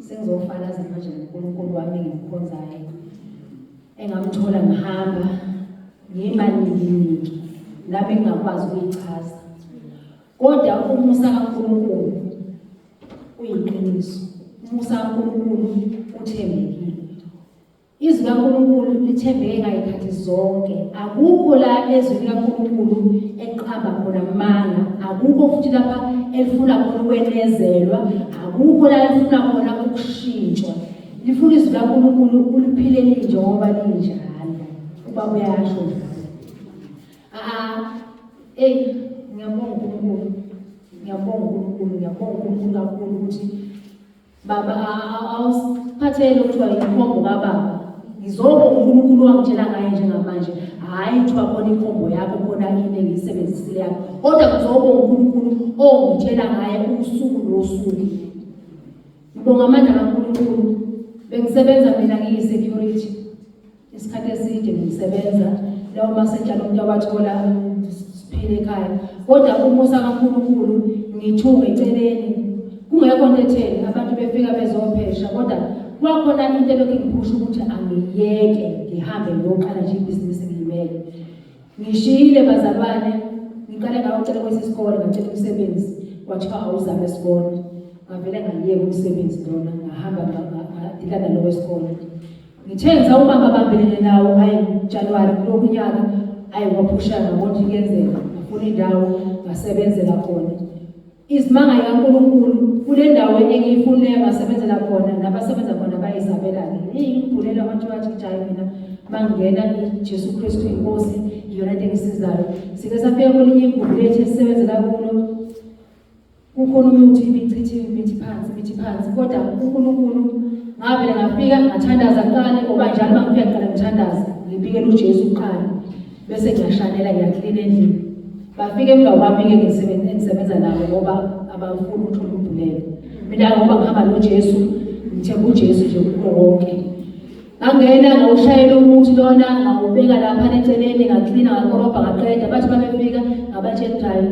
Sengizofana manje uNkulunkulu wami engimkhonzayo engamthola ngihamba ngimaningi nami ngingakwazi ukuyichaza kodwa umusa kaNkulunkulu uyiqiniso umusa kaNkulunkulu uthembekile izwi kaNkulunkulu lithembeke ngayikhathi zonke akukho la ezwi kaNkulunkulu eqhamba khona amanga akukho futhi lapha elifuna khona ukwenezelwa akukho la elifuna khona ukushintshwa lifuna izwi kaNkulunkulu uliphile linjengoba linjalo ubaba uyasho ngiyabonga uNkulunkulu kakhulu ukuthi baba awusiphathele ukuthiwa inkombo kababa ngizobonga uNkulunkulu wangitshela ngaye njengamanje hayi kuthiwa khona inkombo yakho khona yini engiyisebenzisile yakho kodwa ngizobonga uNkulunkulu ongitshela ngaye usuku nosuku ngibonga amandla kaNkulunkulu bengisebenza mina ngiyi-security isikhathi eside ngisebenza lawo masenjalo umuntu awathola siphile ekhaya kodwa umusa kaNkulunkulu ngithuka eceleni kungekho into etheni abantu befika bezophesha kodwa kwakhona into lokhu ngiphusha ukuthi angiyeke ngihambe ngiyoqala nje ibhizinisi ngiyimele ngishiyile bazalwane ngiqale ngawucela kwesisikole ngacela umsebenzi kwathiwa awuzame esikole ngavele ngayiyeka umsebenzi lona ngahamba ngadilana nalo wesikole ngithenza ubaba bambelene nawo hayi January kulo nyaka ayikwaphusha ngabona ikenzeka ngafuna indawo ngasebenzela khona izimanga kaNkulunkulu kule ndawo engiyifunile ngasebenzela khona nabasebenza khona bayizabelana ngiyibhulela abantu bathi jayi mina mangena iJesu Kristu inkosi iyona into engisizayo sike safika kwelinye igumbi lethu esisebenzela kulo kukhona umuntu imithi phansi kodwa uNkulunkulu ngavele ngafika ngathandaza kuqala ngoba njalo mangifika kuqala ngithandaza ngibikela uJesu kuqala bese ngiyashanela ngiyaklina endlini bafike emva kwami-ke ngisebenza nabo ngoba abafuni ukuthola umbulelo mina ngoba ngihamba noJesu ngithemba uJesu nje kuko konke ngangena ngawushayela umuthi lona ngawubeka lapha eceleni ngaklina ngakorobha ngaqeda bathi babefika ngabatshela hayi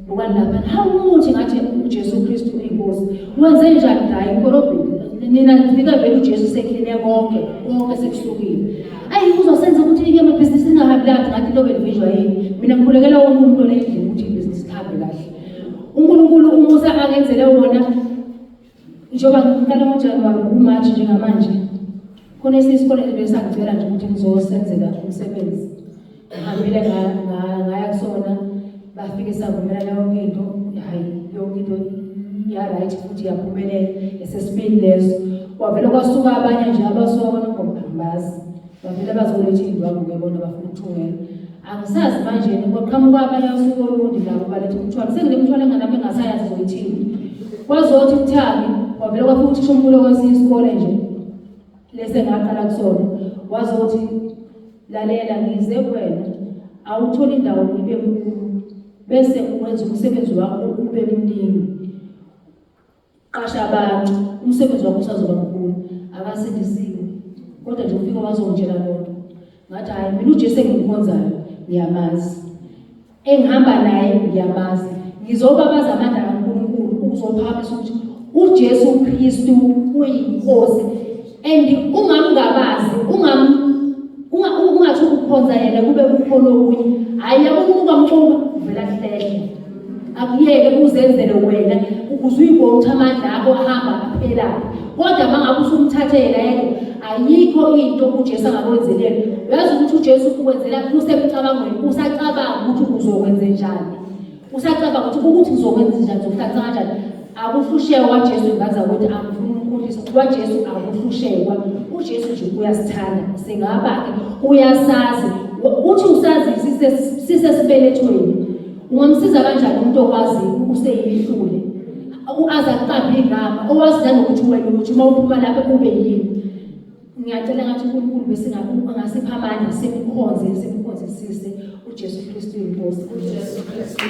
ngokwani lapha hawu umuthi ngathi uJesu Kristu inkosi wenze njani hayi inkorobheni nina nifika vele uJesu sekline konke sekusukile ayi uzosenza ukuthi ike amabhizinisi ingahambi kahle ngathi lobe livijwa yini mina ngikhulekela wonke umuntu olendlini ukuthi ibhizinisi lihambe kahle uNkulunkulu umusa akenzele wona njengoba ngiqala ngoJanuwari uMarch njengamanje khona isikole besangicela nje ukuthi ngizosenzela umsebenzi ngihambile ngaya kusona bafike savumelana yonke into hayi yonke into ya right futhi yaphumelela esesibili lezo kwavela kwasuka abanye nje abasuka ngoMbazi bavela bazoletha indwangu ngebona bafuna ukuthungela angisazi manje ngoqhamuka abanye usuku olundi labo baletha umthwalo senginemthwalo enganami engasayazi zoyithini kwazothi uThabi kwavela kwafika uthisha omkhulu kwesisikole nje lese ngaqala kusona wazothi lalela ngize kuwena awuthola indawo ibe nkulu bese uwenza umsebenzi wakho ube mningi qasha abantu umsebenzi wakho usazoba mkhulu akasindisiwe kodwa nje ufika wazongitshela lonto ngathi hayi mina uJesu engimkhonzayo ngiyamazi engihamba naye ngiyamazi ngizobabaza amandla kaNkulunkulu ukuzophakamisa ukuthi uJesu Kristu uyinkosi and ungamngabazi ungathi ukukhonza yena kube kukhona okunye hayi yabona ungamxuba uvela hlehle akuyeke uzenzele wena ukuze uyibonga amandla akho ahamba aphelayo kodwa mangabe usumthathela yena ayikho into uJesu angakwenzelela uyazi ukuthi uJesu ukwenzela kusemcabangweni usacabanga ukuthi uzokwenza njani usacabanga ukuthi uzokwenza njani uzokuthatha kanjani akuhlushekwa kwaJesu ngaza ukuthi angifuni ukukhohlisa kwaJesu akuhlushekwa uJesu nje uyasithanda singaba-ke uyasazi uthi usazi sisesibelethweni ungamsiza kanjani umuntu okwazi useyihlule aza kuqamba igama owazi nanokuthi wena ukuthi uma uphuma lapha ube yini ngiyacela ngathi uNkulunkulu besingabe angasipha amandla simkhonzisise uJesu Kristu inkosi. uJesu Kristu.